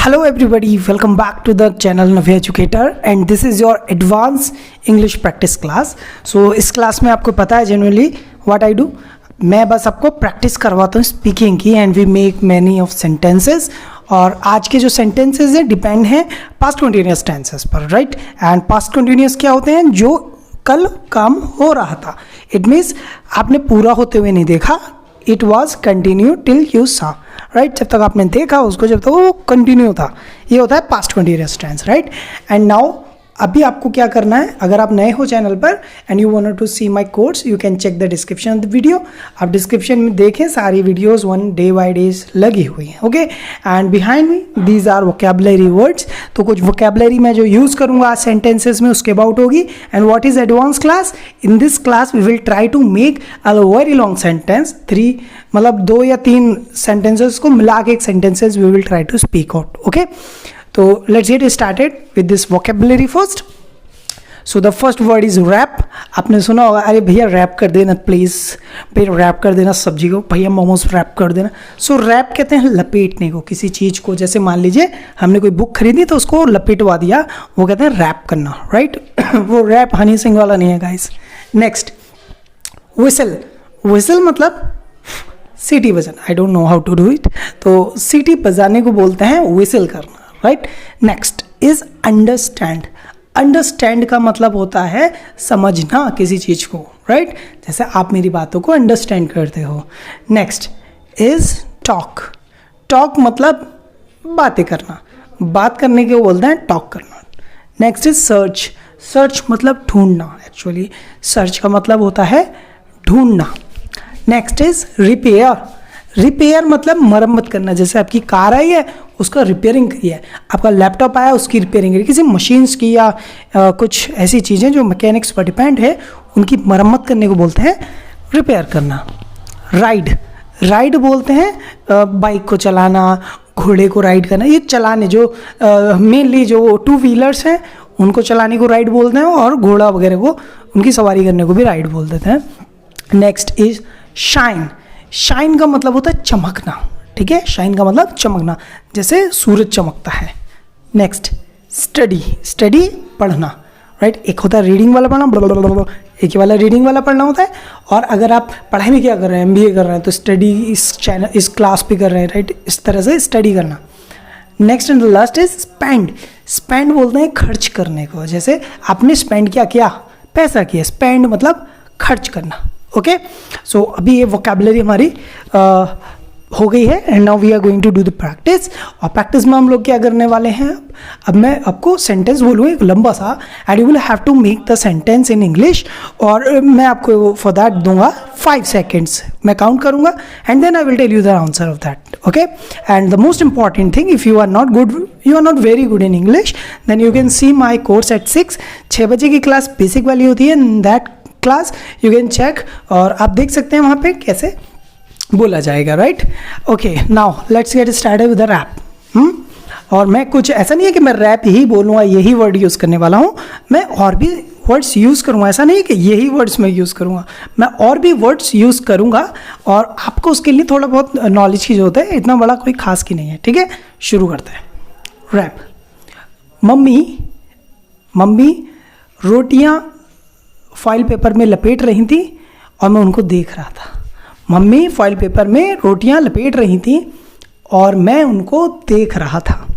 Hello everybody, welcome back to the channel Navya Educator and this is your advanced English practice class. So इस class में आपको पता है generally what I do, मैं बस आपको प्रैक्टिस करवाता हूँ स्पीकिंग की and we make many of sentences. और आज के जो सेंटेंसेस हैं डिपेंड हैं पास्ट कंटिन्यूअस टेंसेस पर, राइट. एंड पास्ट कंटिन्यूअस क्या होते हैं? जो कल काम हो रहा था. इट मीन्स आपने पूरा होते हुए नहीं देखा. It was continue till you सा, राइट. जब तक आपने देखा उसको, जब तक वो कंटिन्यू था, ये होता है past continuous tense, right. And now अभी आपको क्या करना है, अगर आप नए हो चैनल पर and you want to see my course, you can check the description of the video. आप डिस्क्रिप्शन में देखें, सारी videos one day by days लगी हुई हैं, okay. And behind me these are vocabulary words. तो कुछ वोकेबलरी मैं जो यूज़ करूँगा सेंटेंसेस में उसके अबाउट होगी. And what is advance class? In this class we will try to make a very long sentence, 3 मतलब 2 या 3 सेंटेंसेस को मिला के एक sentences we will try to speak out, okay. तो let's get started with this vocabulary first. So the first word is wrap. आपने सुना होगा, अरे भैया रैप कर देना प्लीज़, भैया रैप कर देना सब्जी को, भैया मोमोज रैप कर देना. सो रैप कहते हैं लपेटने को, किसी चीज़ को. जैसे मान लीजिए हमने कोई बुक खरीदी तो उसको लपेटवा दिया, वो कहते हैं रैप करना, राइट. वो रैप हनी सिंह वाला नहीं है गाइस. Next whistle. विसल मतलब सीटी बजाना. I don't know how to do it. तो सीटी बजाने को बोलते हैं विसल करना, right. Next is understand. Understand का मतलब होता है समझना किसी चीज़ को, राइट. जैसे आप मेरी बातों को अंडरस्टैंड करते हो. Next is talk. टॉक मतलब बातें करना, बात करने के बोलते हैं टॉक करना. Next is search. सर्च मतलब ढूंढना. एक्चुअली सर्च का मतलब होता है ढूंढना. Next is repair. रिपेयर मतलब मरम्मत करना. जैसे आपकी कार आई है, उसका रिपेयरिंग की है. आपका लैपटॉप आया, उसकी रिपेयरिंग की. किसी मशीन्स की या कुछ ऐसी चीज़ें जो मैकेनिक्स पर डिपेंड है, उनकी मरम्मत करने को बोलते हैं रिपेयर करना. राइड. राइड बोलते हैं बाइक को चलाना, घोड़े को राइड करना. ये चलाने जो मेनली जो 2 व्हीलर्स हैं उनको चलाने को राइड बोलते हैं, और घोड़ा वगैरह को उनकी सवारी करने को भी राइड बोल देते हैं. Next is shine. शाइन का मतलब होता है चमकना, ठीक है. शाइन का मतलब चमकना, जैसे सूरज चमकता है. Next study. स्टडी पढ़ना, राइट. एक होता है रीडिंग वाला पढ़ना, एक ही वाला रीडिंग वाला पढ़ना होता है. और अगर आप पढ़ाई में क्या कर रहे हैं, MBA कर रहे हैं, तो स्टडी इस चैनल इस क्लास पे कर रहे हैं, राइट. इस तरह से स्टडी करना. Next and last is spend. Spend बोलते हैं खर्च करने को. जैसे आपने स्पेंड किया पैसा किया. स्पेंड मतलब खर्च करना, ओके. सो अभी ये वोकेबलरी हमारी हो गई है. And now we are going to do the practice. और प्रैक्टिस में हम लोग क्या करने वाले हैं, अब मैं आपको सेंटेंस बोलूँगा एक लंबा सा, and you will have to make the sentence in English. और मैं आपको फॉर दैट दूंगा 5 सेकेंड्स. मैं काउंट करूँगा and then I will tell you the answer of that, okay. And the most important thing, if you are not very good in English, then you can see my course at 6 बजे की class basic वाली होती है. In that class you can check, और आप देख सकते हैं वहाँ पे कैसे बोला जाएगा, right. Okay, now let's get started with the rap. और मैं कुछ ऐसा नहीं है कि मैं रैप ही बोलूँगा, यही वर्ड यूज़ करने वाला हूँ. मैं और भी वर्ड्स यूज़ करूँगा. ऐसा नहीं है कि यही वर्ड्स मैं यूज़ करूँगा, मैं और भी वर्ड्स यूज़ करूँगा. और आपको उसके लिए थोड़ा बहुत नॉलेज की जरूरत है, इतना बड़ा कोई खास की नहीं है, ठीक है. शुरू करते हैं. रैप. मम्मी रोटियाँ फॉइल पेपर में लपेट रही थी और मैं उनको देख रहा था. मम्मी फॉइल पेपर में रोटियां लपेट रही थी और मैं उनको देख रहा था.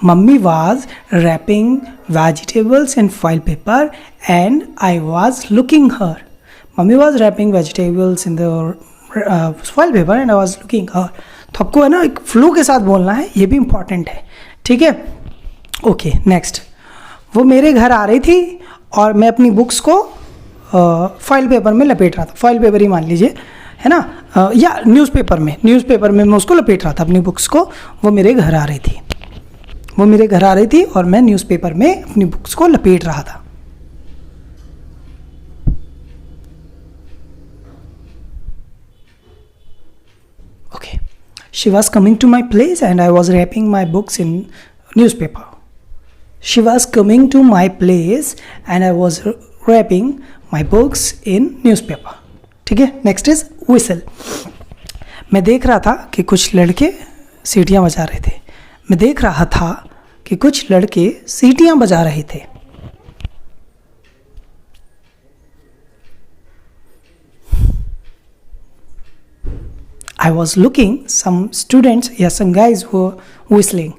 Mummy was wrapping vegetables in foil paper and I was looking her. Mummy was wrapping vegetables in the foil paper and I was looking her. तो आपको है ना एक फ्लो के साथ बोलना है, ये भी इंपॉर्टेंट है, ठीक है. Okay, next. वो मेरे घर आ रही थी और मैं अपनी बुक्स को फॉइल पेपर में लपेट रहा था. फॉइल पेपर ही मान लीजिए, है ना, या न्यूज़पेपर में मैं उसको लपेट रहा था अपनी बुक्स को. वो मेरे घर आ रही थी और मैं न्यूज़पेपर में अपनी बुक्स को लपेट रहा था. Okay. She was coming to my place and I was wrapping my books in newspaper. She was coming to my place and I was wrapping my books in newspaper. ठीक है, next is whistle. मैं देख रहा था कि कुछ लड़के सीटियाँ बजा रहे थे. मैं देख रहा था कि कुछ लड़के सीटियाँ बजा रहे थे. I was looking some students, yes, some guys were whistling.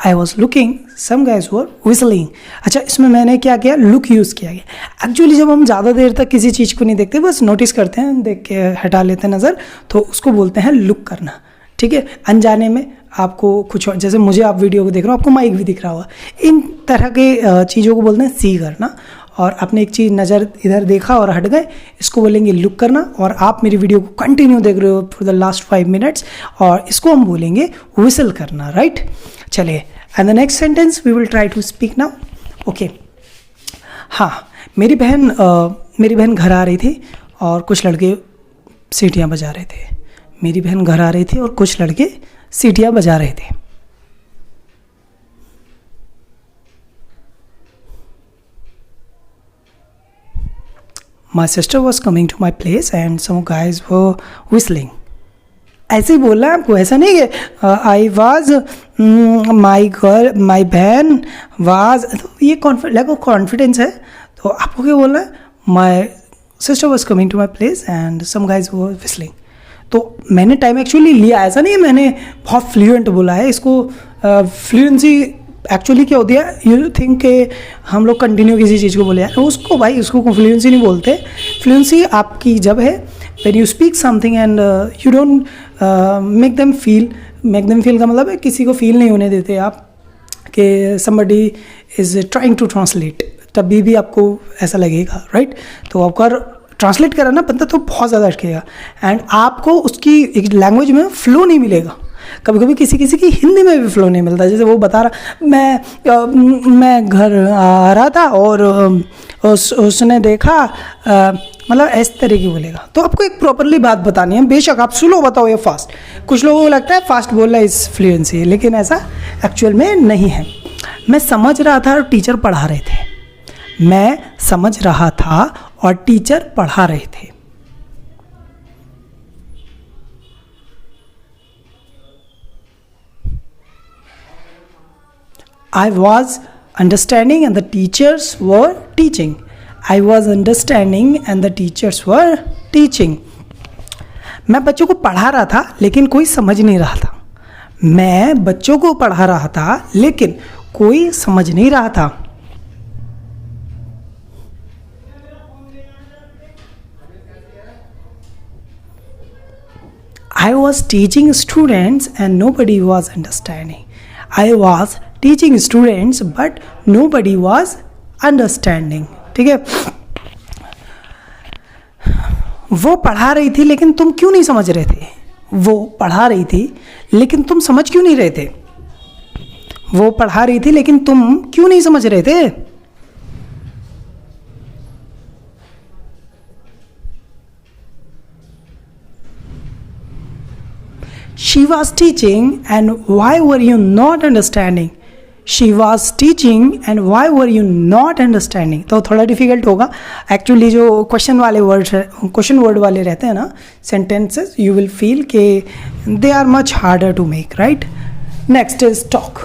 I was looking some guys were whistling. अच्छा, इसमें मैंने क्या किया, लुक यूज़ किया गया. एक्चुअली जब हम ज़्यादा देर तक किसी चीज़ को नहीं देखते, बस नोटिस करते हैं, देख के हटा लेते हैं नज़र, तो उसको बोलते हैं लुक करना. ठीक है, अनजाने में आपको कुछ और, जैसे मुझे आप वीडियो को देख रहे हो, आपको माइक भी दिख रहा होगा, इन तरह के चीज़ों को बोलते हैं सी करना. और आपने एक चीज़ नज़र इधर देखा और हट गए, इसको बोलेंगे लुक करना. और आप मेरी वीडियो को कंटिन्यू देख रहे हो फॉर द लास्ट 5 मिनट्स, और इसको हम बोलेंगे विसल करना. राइट, चलिए, and the next sentence we will try to speak now. Okay, हाँ, मेरी बहन घर आ रही थी और कुछ लड़के सीटियाँ बजा रहे थे. मेरी बहन घर आ रही थी और कुछ लड़के सीटियाँ बजा रहे थे. My sister was coming to my place and some guys were whistling. ऐसे ही बोलना है आपको, ऐसा नहीं कि आई वाज माई बहन वाज, ये लैक ऑफ कॉन्फिडेंस है. तो आपको क्या बोलना है, my sister was coming to my place and some guys were whistling. तो मैंने टाइम एक्चुअली लिया, ऐसा नहीं है मैंने बहुत फ्लुएंट बोला है. इसको फ्लुएंसी एक्चुअली क्या होती है, यू थिंक कि हम लोग कंटिन्यू किसी चीज़ को बोले, उसको भाई उसको फ्लुएंसी नहीं बोलते. फ्लुएंसी आपकी जब है when you speak something and you don't make them feel का मतलब है किसी को फील नहीं होने देते आप कि somebody is trying to translate, तभी भी आपको ऐसा लगेगा. राइट, तो आपका ट्रांसलेट करा ना बंदा तो बहुत ज़्यादा अटकेगा एंड आपको उसकी एक लैंग्वेज में फ्लो नहीं मिलेगा. कभी कभी किसी की हिंदी में भी फ्लो नहीं मिलता. जैसे वो बता रहा, मैं घर आ रहा था और उसने देखा, मतलब इस तरह की बोलेगा. तो आपको एक प्रॉपरली बात बतानी है. बेशक आप स्लो बताओ या फास्ट, कुछ लोगों को लगता है फास्ट बोलना इस फ्लुएंसी, लेकिन ऐसा एक्चुअल में नहीं है. मैं समझ रहा था और टीचर पढ़ा रहे थे. मैं समझ रहा था और टीचर पढ़ा रहे थे. I was understanding and the teachers were teaching. I was understanding and the teachers were teaching. मैं बच्चों को पढ़ा रहा था लेकिन कोई समझ नहीं रहा था. मैं बच्चों को पढ़ा रहा था लेकिन कोई समझ नहीं रहा था. I was teaching students and nobody was understanding. I was teaching students but nobody was understanding. ठीक है, वो पढ़ा रही थी लेकिन तुम क्यों नहीं समझ रहे थे. वो पढ़ा रही थी लेकिन तुम समझ क्यों नहीं रहे थे. वो पढ़ा रही थी लेकिन तुम क्यों नहीं समझ रहे थे. She was teaching and why were you not understanding? She was teaching and why were you not understanding? तो थोड़ा डिफिकल्ट होगा एक्चुअली. जो क्वेश्चन वर्ड वाले रहते हैं ना सेंटेंसेस, यू विल फील के they are much harder to make. Right, next is talk.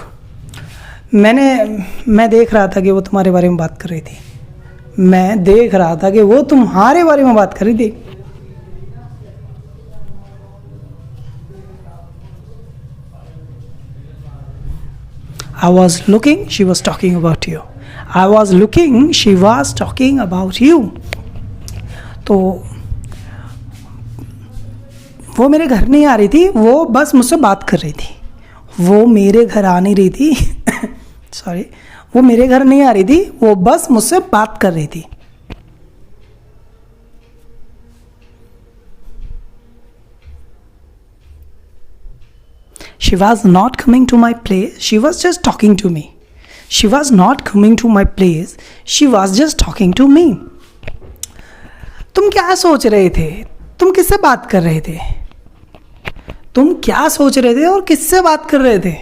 मैं देख रहा था कि वो तुम्हारे बारे में बात कर रही थी. मैं देख रहा था कि वो तुम्हारे बारे में बात कर रही थी. I was looking, she was talking about you. I was looking, she was talking about you. तो वो मेरे घर नहीं आ रही थी, वो बस मुझसे बात कर रही थी. वो मेरे घर आ नहीं रही थी सॉरी, वो मेरे घर नहीं आ रही थी, वो बस मुझसे बात कर रही थी. She was not coming to my place, she was just talking to me. She was not coming to my place, she was just talking to me. तुम क्या सोच रहे थे, तुम किससे बात कर रहे थे. तुम क्या सोच रहे थे और किससे बात कर रहे थे.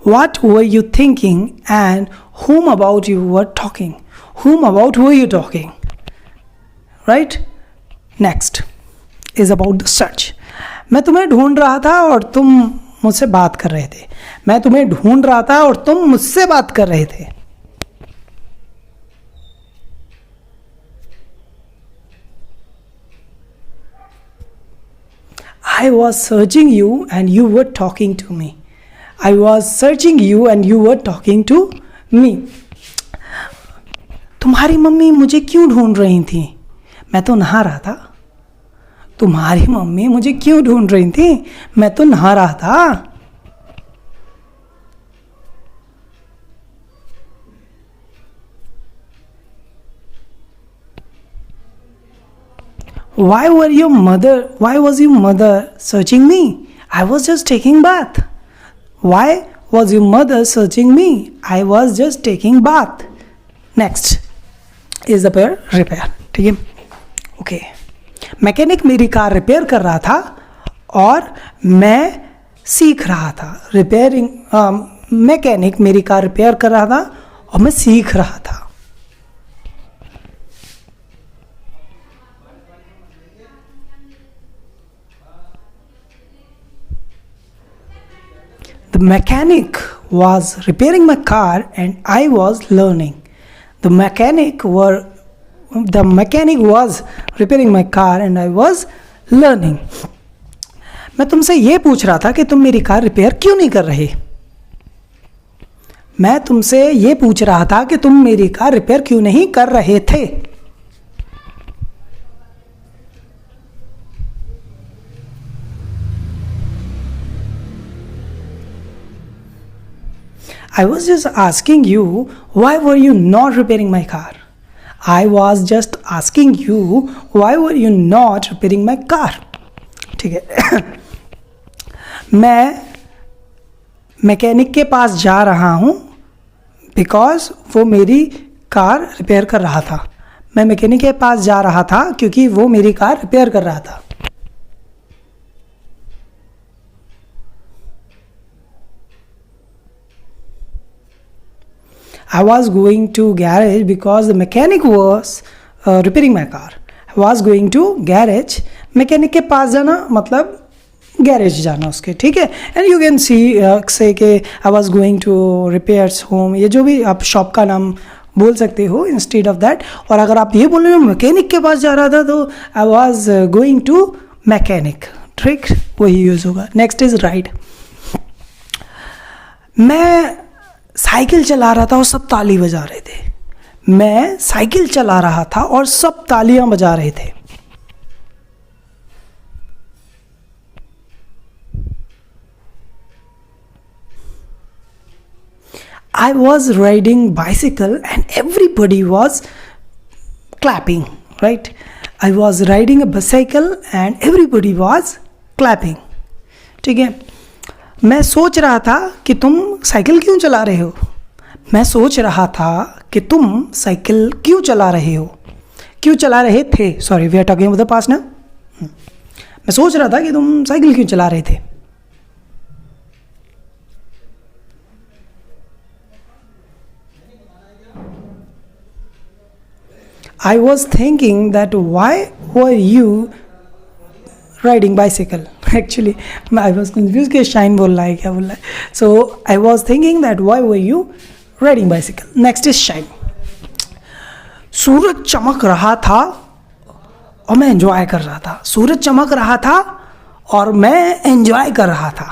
what were you thinking and whom about you were talking? Whom about were you talking? Right? Next is about the search. मैं तुम्हें ढूंढ रहा था और तुम मुझसे बात कर रहे थे. मैं तुम्हें ढूंढ रहा था और तुम मुझसे बात कर रहे थे. I was searching you and you were talking to me. I was searching you and you were talking to me. तुम्हारी मम्मी मुझे क्यों ढूंढ रही थी? मैं तो नहा रहा था. तुम्हारी मम्मी मुझे क्यों ढूंढ रही थी? मैं तो नहा रहा था. Why was your mother searching me? I was just taking bath. Why was your mother searching me? I was just taking bath. Next is the pair repair. ठीक है? Okay. मैकेनिक मेरी कार रिपेयर कर रहा था और मैं सीख रहा था. मैकेनिक मेरी कार रिपेयर कर रहा था और मैं सीख रहा था. The mechanic was repairing my car and I was learning. The mechanic was repairing my car and I was learning. मैं तुमसे ये पूछ रहा था कि तुम मेरी कार रिपेयर क्यों नहीं कर रहे. मैं तुमसे ये पूछ रहा था कि तुम मेरी कार रिपेयर क्यों नहीं कर रहे थे. I was just asking you, why were you not repairing my car? I was just asking you, why were you not repairing my car? ठीक है. मैं मैकेनिक के पास जा रहा हूँ बिकॉज वो मेरी कार रिपेयर कर रहा था. मैं मैकेनिक के पास जा रहा था क्योंकि वो मेरी कार रिपेयर कर रहा था. I was going to garage because the mechanic was repairing my car. I was going to garage. Mechanic के पास जाना मतलब गैरेज जाना उसके. ठीक है. एंड यू कैन सी से के I was going to repairs home. ये जो भी आप शॉप का नाम बोल सकते हो इंस्टेड ऑफ दैट. और अगर आप ये बोल रहे हो मैकेनिक के पास जा रहा था तो I was going to mechanic. ठीक, वही यूज़ होगा. Next is ride. मैं साइकिल चला रहा था और सब ताली बजा रहे थे. मैं साइकिल चला रहा था और सब तालियां बजा रहे थे. I was riding bicycle and everybody was clapping. Right? I was riding a bicycle and everybody was clapping. ठीक है. मैं सोच रहा था कि तुम साइकिल क्यों चला रहे हो. मैं सोच रहा था कि तुम साइकिल क्यों चला रहे हो. क्यों चला रहे थे. Sorry, we are talking about the past ना. मैं सोच रहा था कि तुम साइकिल क्यों चला रहे थे. I was thinking that why were you riding bicycle. Actually I was confused कि शाइन बोल रहा है क्या बोल रहा है. So I was thinking that why were you riding bicycle. Next is shine. सूरज चमक रहा था और मैं एंजॉय कर रहा था. सूरज चमक रहा था और मैं एंजॉय कर रहा था.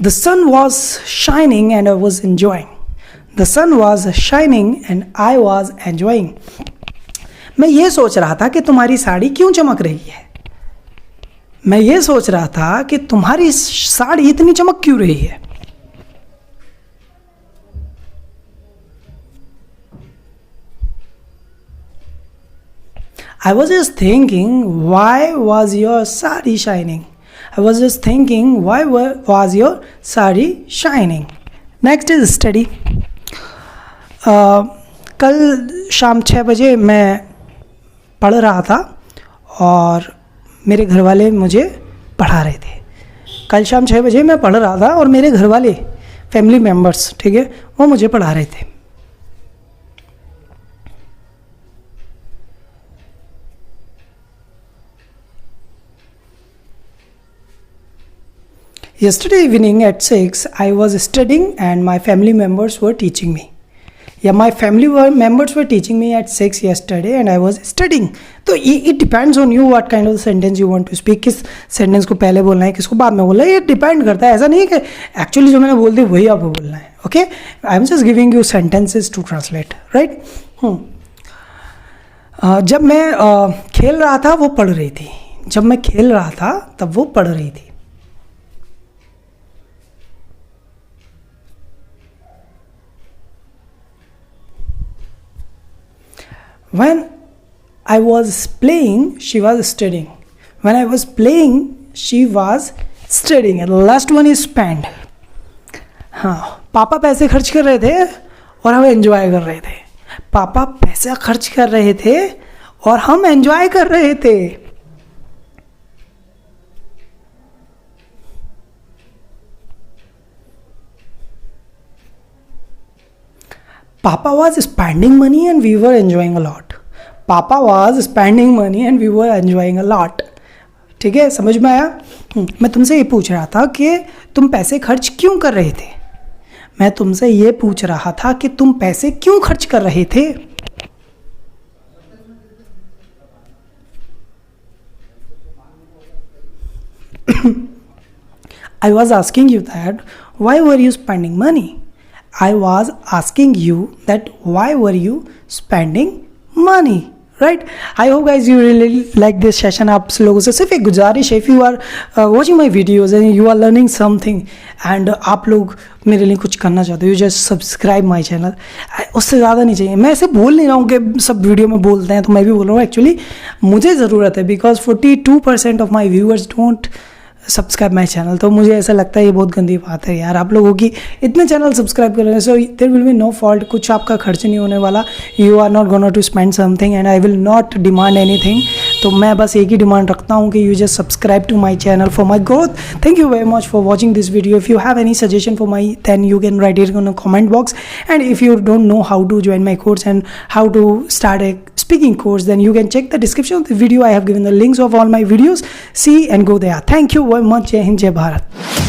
The sun was shining and I was enjoying. The sun was shining and I was enjoying. मैं ये सोच रहा था कि तुम्हारी साड़ी क्यों चमक रही है. मैं ये सोच रहा था कि तुम्हारी साड़ी इतनी चमक क्यों रही है. I was just thinking, why was your sari shining? I was just thinking, why was your sari shining? Next is study. कल शाम 6 बजे मैं पढ़ रहा था और मेरे घर वाले मुझे पढ़ा रहे थे। कल शाम 6 बजे मैं पढ़ रहा था और मेरे घर वाले, फैमिली मेम्बर्स, ठीक है, वो मुझे पढ़ा रहे थे। Yesterday evening at 6, I was studying and my family members were teaching me. Yeah, my family members were teaching me at 6 yesterday and I was studying. तो it depends on you what kind of sentence you want to speak. किस sentence को पहले बोलना है, किसको बाद में बोलना है, ये डिपेंड करता है। ऐसा नहीं है कि एक्चुअली जो मैंने बोल दी वही आपको बोलना है। Okay, I am just giving you sentences to translate, right. जब मैं खेल रहा था वो पढ़ रही थी। जब मैं खेल रहा था तब वो पढ़ रही थी। When I was playing, she was studying. When I was playing, she was studying. And the last one is spend. हाँ, पापा पैसे खर्च कर रहे थे और हम एंजॉय कर रहे थे। पापा पैसा खर्च कर रहे थे और हम एंजॉय कर रहे थे। Papa was spending money and we were enjoying a lot. Papa was spending money and we were enjoying a lot. ठीक है, समझ में आया? मैं तुमसे ये पूछ रहा था कि तुम पैसे खर्च क्यों कर रहे थे। मैं तुमसे ये पूछ रहा था कि तुम पैसे क्यों खर्च कर रहे थे। I was asking you that why were you spending money? I was asking you that why were you spending money, right? I hope guys you really like this session. आप लोगों से सिर्फ एक गुजारिश है, if you are watching my videos and you are learning something and आप लोग मेरे लिए कुछ करना चाहते हो, you just subscribe my channel. उससे ज़्यादा नहीं चाहिए। मैं ऐसे बोल नहीं रहा हूँ कि सब वीडियो में बोलते हैं तो मैं भी बोल रहा हूँ। एक्चुअली मुझे ज़रूरत है because 42% of my viewers don't subscribe my channel. तो मुझे ऐसा लगता है ये बहुत गंदी बात है यार, आप लोगों की इतने चैनल सब्सक्राइब कर रहे हैं। So there will be no fault, कुछ आपका खर्च नहीं होने वाला। You are not gonna to spend something and I will not demand anything. तो मैं बस एक ही डिमांड रखता हूँ कि you just subscribe to my channel for my growth. Thank you very much for watching this video. If you have any suggestion for my then you can write it in the comment box. And if you don't know how to join my course and how to start a speaking course, then you can check the description of the video. I have given the links of all my videos. See and go there. Thank you very much. Jai Hind, Jai Bharat.